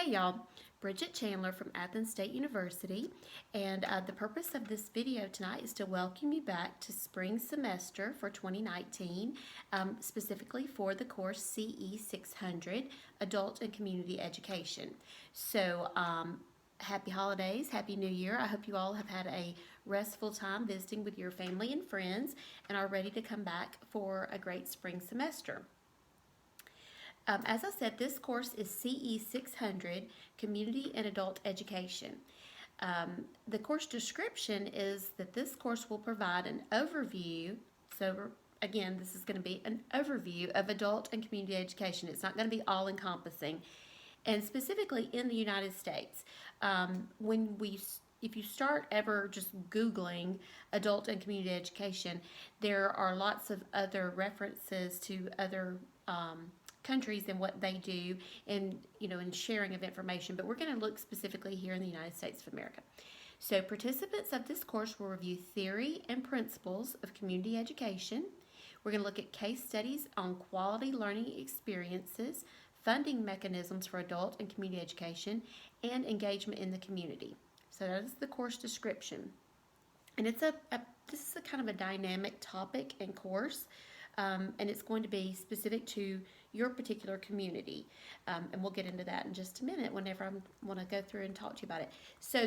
Hey y'all, Bridget Chandler from Athens State University, and the purpose of this video tonight is to welcome you back to spring semester for 2019, specifically for the course CE 600, Adult and Community Education. So, happy holidays, happy new year. I hope you all have had a restful time visiting with your family and friends and are ready to come back for a great spring semester. As I said, this course is CE 600, Community and Adult Education. The course description is that this course will provide an overview. So again, this is going to be an overview of adult and community education. It's not going to be all-encompassing. And specifically in the United States, if you start ever just Googling adult and community education, there are lots of other references to other countries and what they do, and in sharing of information, but we're going to look specifically here in the United States of America. So participants of this course will review theory and principles of community education. We're going to look at case studies on quality learning experiences, funding mechanisms for adult and community education, and engagement in the community. So that is the course description, and this is a kind of a dynamic topic and course. And it's going to be specific to your particular community. And we'll get into that in just a minute whenever I want to go through and talk to you about it. So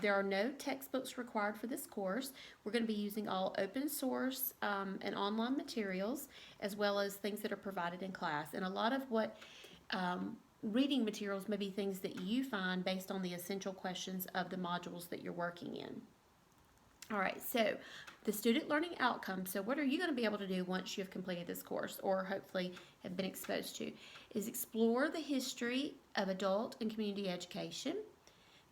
there are no textbooks required for this course. We're going to be using all open source and online materials, as well as things that are provided in class. And a lot of what reading materials may be things that you find based on the essential questions of the modules that you're working in. All right, so the student learning outcomes, so what are you going to be able to do once you've completed this course, or hopefully have been exposed to, is explore the history of adult and community education,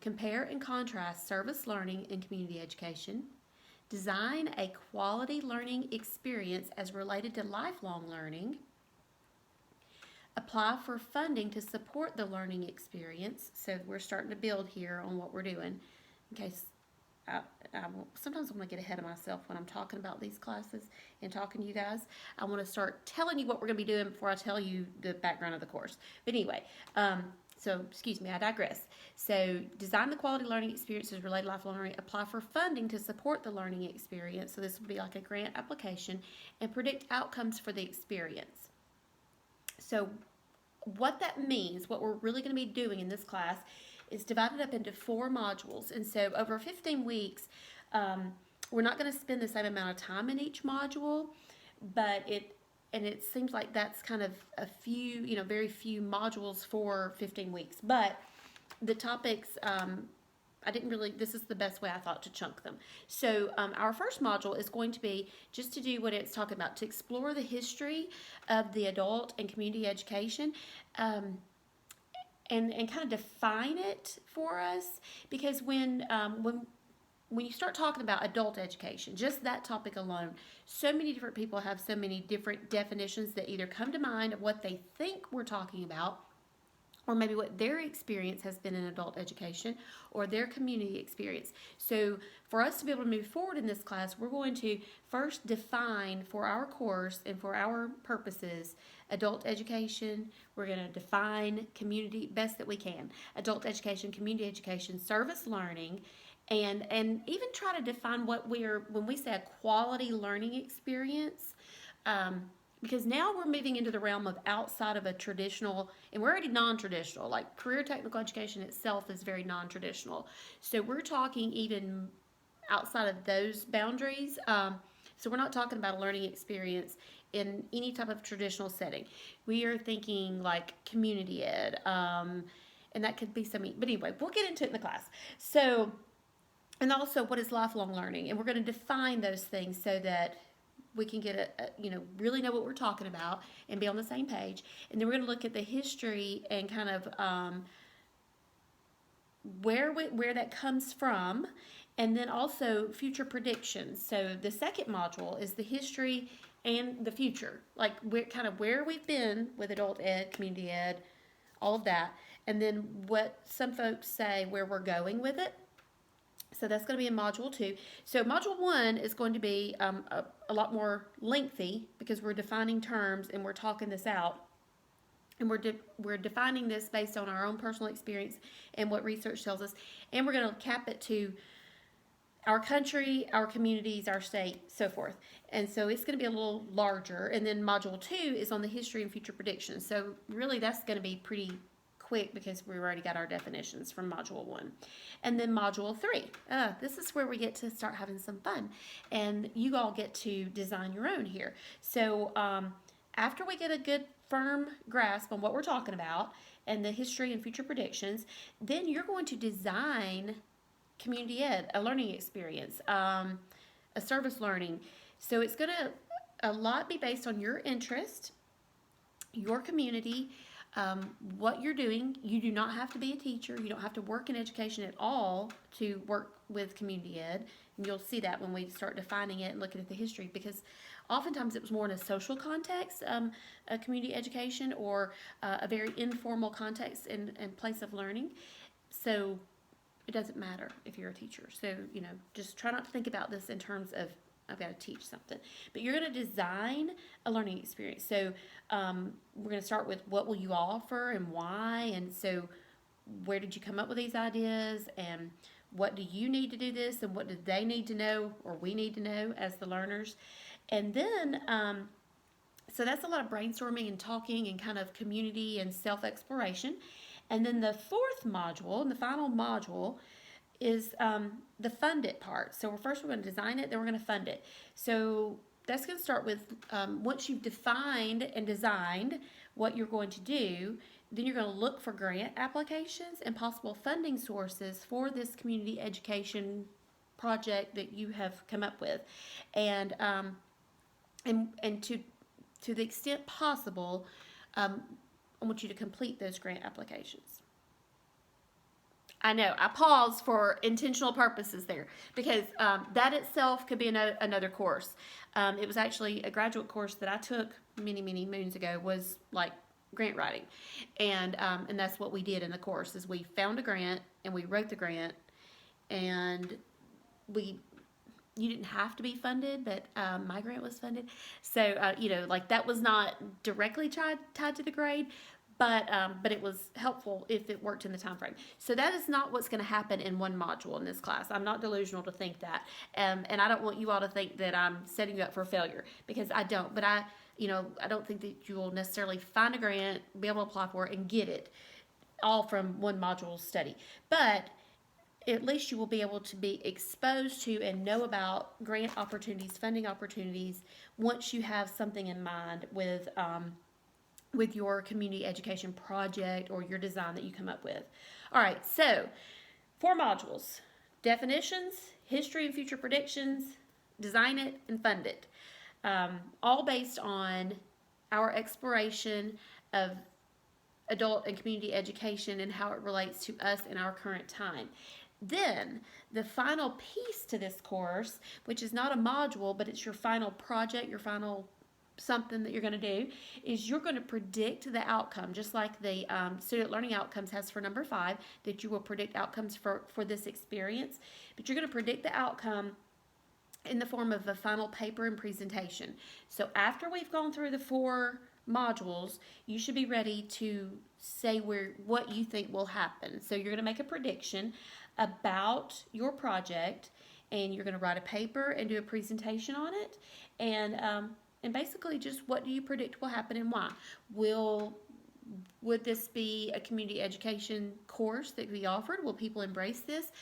compare and contrast service learning and community education, design a quality learning experience as related to lifelong learning, apply for funding to support the learning experience. So we're starting to build here on what we're doing. In case sometimes I want to get ahead of myself when I'm talking about these classes and talking to you guys. I want to start telling you what we're going to be doing before I tell you the background of the course. But anyway, so excuse me, I digress. So design the quality learning experiences related to lifelong learning, apply for funding to support the learning experience. So this would be like a grant application, and predict outcomes for the experience. So what that means, what we're really going to be doing in this class, is divided up into 4 modules. And so over 15 weeks, we're not going to spend the same amount of time in each module, but it seems like that's kind of a few, very few modules for 15 weeks. But the topics, this is the best way I thought to chunk them. So our first module is going to be just to do what it's talking about, to explore the history of the adult and community education, and kind of define it for us, because when you start talking about adult education, just that topic alone, so many different people have so many different definitions that either come to mind of what they think we're talking about, or maybe what their experience has been in adult education, or their community experience. So for us to be able to move forward in this class, we're going to first define for our course and for our purposes adult education. We're going to define community best that we can. Adult education, community education, service learning, and even try to define what when we say a quality learning experience, because now we're moving into the realm of outside of a traditional, and we're already non-traditional, like career technical education itself is very non-traditional. So we're talking even outside of those boundaries. So we're not talking about a learning experience in any type of traditional setting. We are thinking like community ed, and that could be something, but anyway, we'll get into it in the class. So, and also what is lifelong learning, and we're going to define those things so that we can get really know what we're talking about and be on the same page. And then we're going to look at the history and kind of where that comes from, and then also future predictions. So the second module is the history and the future, like where we've been with adult ed, community ed, all of that, and then what some folks say where we're going with it. So that's going to be in Module 2. So Module 1 is going to be a lot more lengthy because we're defining terms and we're talking this out. And we're defining this based on our own personal experience and what research tells us. And we're going to cap it to our country, our communities, our state, so forth. And so it's going to be a little larger. And then module 2 is on the history and future predictions. So really that's going to be pretty quick because we've already got our definitions from module 1. And then module 3. This is where we get to start having some fun. And you all get to design your own here. So after we get a good firm grasp on what we're talking about and the history and future predictions, then you're going to design community ed, a learning experience, a service learning. So it's going to a lot be based on your interest, your community, what you're doing. You do not have to be a teacher. You don't have to work in education at all to work with community ed. And you'll see that when we start defining it and looking at the history, because oftentimes it was more in a social context, a community education, or a very informal context and place of learning. So it doesn't matter if you're a teacher. So, just try not to think about this in terms of, I've got to teach something. But you're going to design a learning experience. So we're going to start with what will you offer and why. And so where did you come up with these ideas? And what do you need to do this? And what do they need to know, or we need to know as the learners? And then, so that's a lot of brainstorming and talking and kind of community and self-exploration. And then the fourth module, and the final module, is the fund it part. So first we're going to design it, then we're going to fund it. So that's going to start with, once you've defined and designed what you're going to do, then you're going to look for grant applications and possible funding sources for this community education project that you have come up with. And to the extent possible, I want you to complete those grant applications. I know, I paused for intentional purposes there, because that itself could be another course. It was actually a graduate course that I took many, many moons ago, was like grant writing. And that's what we did in the course, is we found a grant and we wrote the grant, and you didn't have to be funded, but my grant was funded. So, like that was not directly tied to the grade, but it was helpful if it worked in the time frame. So that is not what's going to happen in one module in this class. I'm not delusional to think that. And I don't want you all to think that I'm setting you up for failure, because I don't. But I don't think that you will necessarily find a grant, be able to apply for it, and get it all from one module study. But at least you will be able to be exposed to and know about grant opportunities, funding opportunities, once you have something in mind with your community education project or your design that you come up with. All right, so 4 modules: definitions, history and future predictions, design it, and fund it. All based on our exploration of adult and community education and how it relates to us in our current time. Then the final piece to this course, which is not a module, but it's your final project, your final something that you're going to do, is you're going to predict the outcome, just like the student learning outcomes has for number 5, that you will predict outcomes for this experience. But you're going to predict the outcome in the form of a final paper and presentation. So after we've gone through the 4 modules, you should be ready to say what you think will happen. So you're going to make a prediction about your project, and you're going to write a paper and do a presentation on it, and basically just what do you predict will happen and why. Would this be a community education course that we offered? Will people embrace this?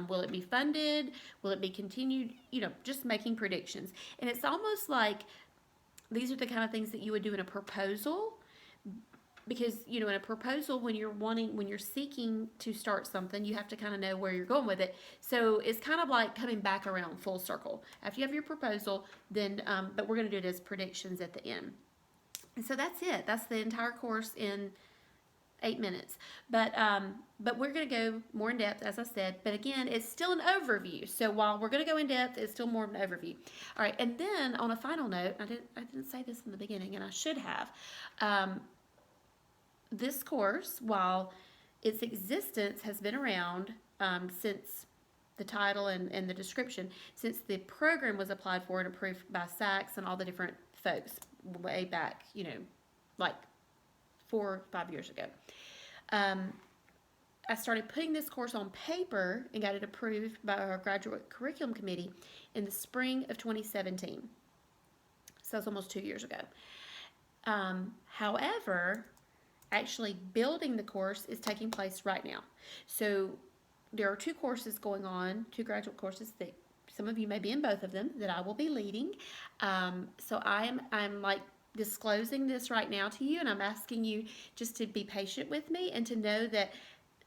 Will it be funded? Will it be continued? Just making predictions. And it's almost like these are the kind of things that you would do in a proposal, because in a proposal, when you're seeking to start something, you have to kind of know where you're going with it. So it's kind of like coming back around full circle. After you have your proposal, then but we're going to do it as predictions at the end. And so that's it. That's the entire course in 8 minutes. But we're going to go more in depth, as I said. But again, it's still an overview. So while we're going to go in depth, it's still more of an overview. All right. And then on a final note, I didn't say this in the beginning, and I should have. This course, while its existence has been around since the title and the description, since the program was applied for and approved by SACS and all the different folks way back, like 4 or 5 years ago. I started putting this course on paper and got it approved by our graduate curriculum committee in the spring of 2017. So it's almost 2 years ago. However, actually building the course is taking place right now. So there are 2 courses going on, 2 graduate courses that some of you may be in both of them that I will be leading. So I'm like disclosing this right now to you, and I'm asking you just to be patient with me and to know that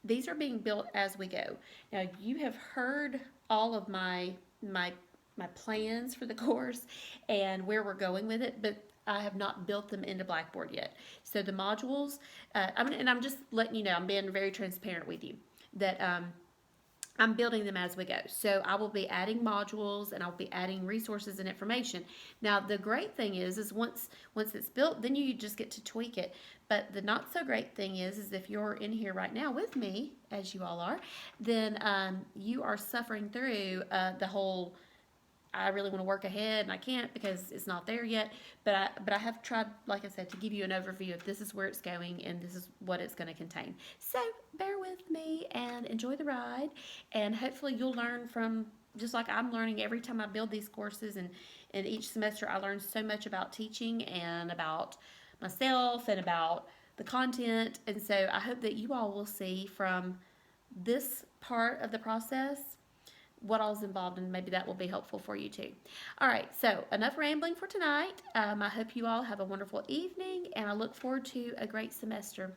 these are being built as we go. Now, you have heard all of my plans for the course and where we're going with it, but I have not built them into Blackboard yet. So the modules, I'm just letting you know, I'm being very transparent with you, that I'm building them as we go. So I will be adding modules and I'll be adding resources and information. Now, the great thing is once it's built, then you just get to tweak it. But the not so great thing is if you're in here right now with me, as you all are, then you are suffering through the whole, I really want to work ahead and I can't because it's not there yet. But I have tried, like I said, to give you an overview of this is where it's going and this is what it's going to contain. So bear with me and enjoy the ride, and hopefully you'll learn from, just like I'm learning every time I build these courses, and each semester I learn so much about teaching and about myself and about the content. And so I hope that you all will see from this part of the process what all's involved, and maybe that will be helpful for you too. All right, so enough rambling for tonight. I hope you all have a wonderful evening, and I look forward to a great semester.